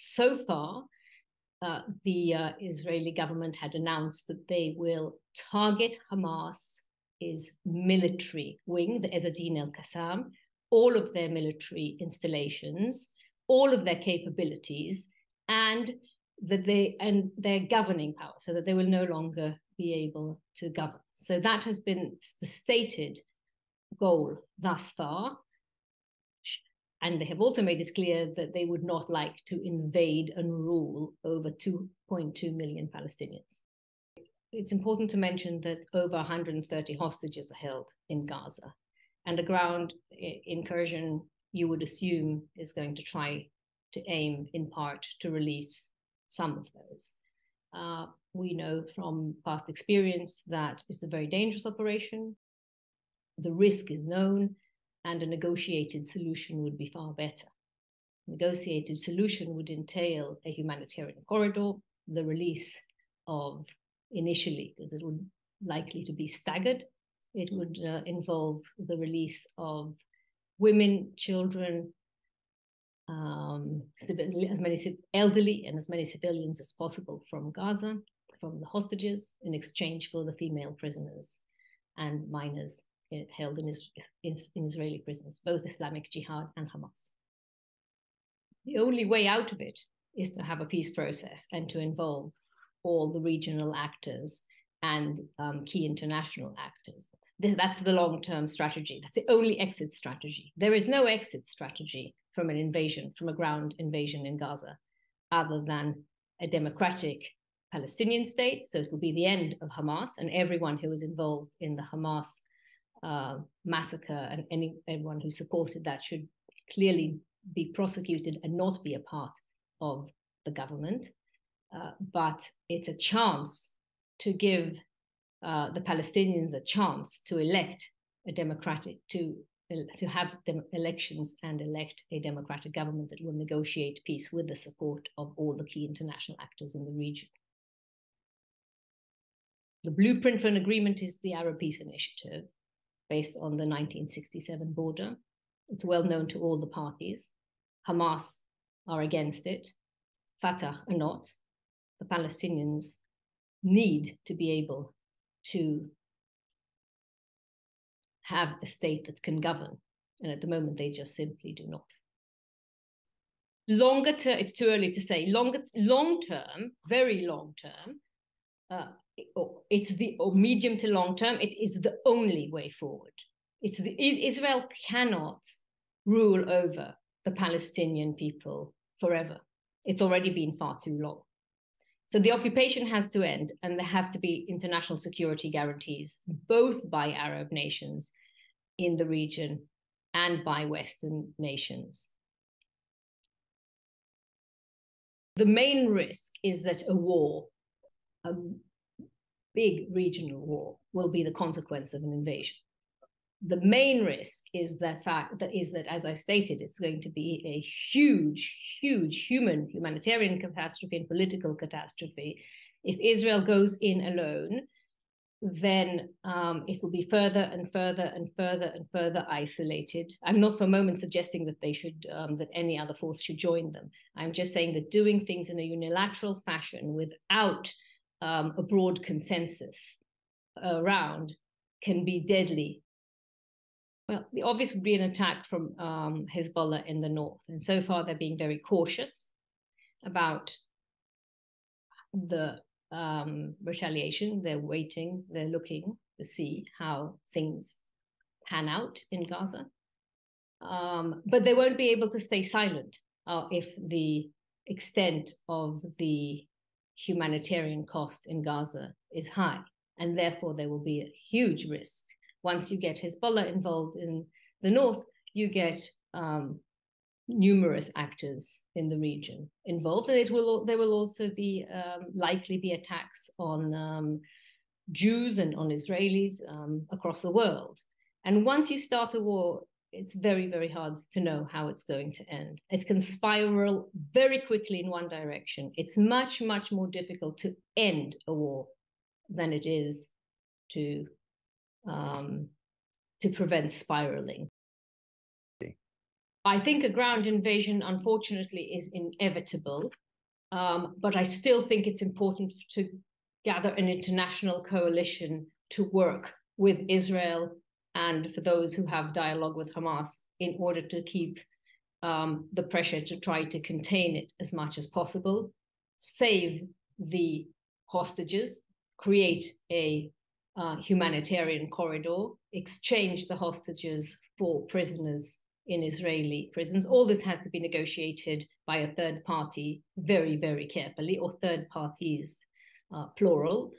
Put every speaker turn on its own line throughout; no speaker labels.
So far, the Israeli government had announced that they will target Hamas's military wing, the Izzedine Kassam, all of their military installations, all of their capabilities, and their governing power, so that they will no longer be able to govern. So that has been the stated goal thus far. And they have also made it clear that they would not like to invade and rule over 2.2 million Palestinians. It's important to mention that over 130 hostages are held in Gaza, and a ground incursion, you would assume, is going to try to aim in part to release some of those. We know from past experience that it's a very dangerous operation. The risk is known, and a negotiated solution would be far better. Negotiated solution would entail a humanitarian corridor, the release of, initially, because it would likely to be staggered, it would involve the release of women, children, as many elderly and as many civilians as possible from Gaza, from the hostages, in exchange for the female prisoners and minors held in Israeli prisons, both Islamic Jihad and Hamas. The only way out of it is to have a peace process and to involve all the regional actors and key international actors. That's the long-term strategy. That's the only exit strategy. There is no exit strategy from an invasion, from a ground invasion in Gaza, other than a democratic Palestinian state. So it will be the end of Hamas, and everyone who was involved in the Hamas massacre and anyone who supported that should clearly be prosecuted and not be a part of the government. But it's a chance to give the Palestinians a chance to elect a democratic, to have elections and elect a democratic government that will negotiate peace with the support of all the key international actors in the region. The blueprint for an agreement is the Arab Peace Initiative, based on the 1967 border. It's well known to all the parties. Hamas are against it. Fatah are not. The Palestinians need to be able to have a state that can govern. And at the moment, they just simply do not. Longer term, it's too early to say. Long term, very long term, or medium to long term, it is the only way forward. Israel cannot rule over the Palestinian people forever. It's already been far too long. So the occupation has to end, and there have to be international security guarantees, both by Arab nations in the region and by Western nations. The main risk is that a war, a big regional war, will be the consequence of an invasion. The main risk is that as I stated, it's going to be a huge, huge humanitarian catastrophe and political catastrophe. If Israel goes in alone, then it will be further and further and further and further isolated. I'm not for a moment suggesting that they should, that any other force should join them. I'm just saying that doing things in a unilateral fashion without a broad consensus around can be deadly. Well, the obvious would be an attack from Hezbollah in the north. And so far, they're being very cautious about the retaliation. They're waiting, they're looking to see how things pan out in Gaza. But they won't be able to stay silent if the extent of the humanitarian cost in Gaza is high. And therefore, there will be a huge risk. Once you get Hezbollah involved in the north, you get numerous actors in the region involved, and there will also be likely be attacks on Jews and on Israelis across the world. And once you start a war, it's very, very hard to know how it's going to end. It can spiral very quickly in one direction. It's much, much more difficult to end a war than it is to prevent spiraling. I think a ground invasion, unfortunately, is inevitable, but I still think it's important to gather an international coalition to work with Israel and for those who have dialogue with Hamas in order to keep the pressure to try to contain it as much as possible, save the hostages, create a humanitarian corridor, exchange the hostages for prisoners in Israeli prisons. All this has to be negotiated by a third party very, very carefully, or third parties, plural.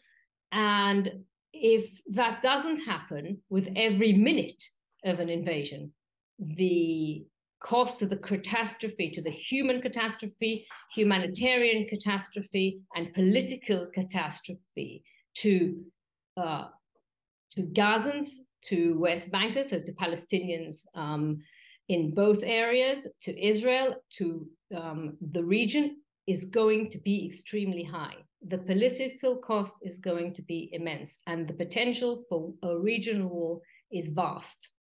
And if that doesn't happen, with every minute of an invasion, the cost of the catastrophe, to the human catastrophe, humanitarian catastrophe, and political catastrophe to Gazans, to West Bankers, so to Palestinians in both areas, to Israel, to the region, is going to be extremely high. The political cost is going to be immense, and the potential for a regional war is vast.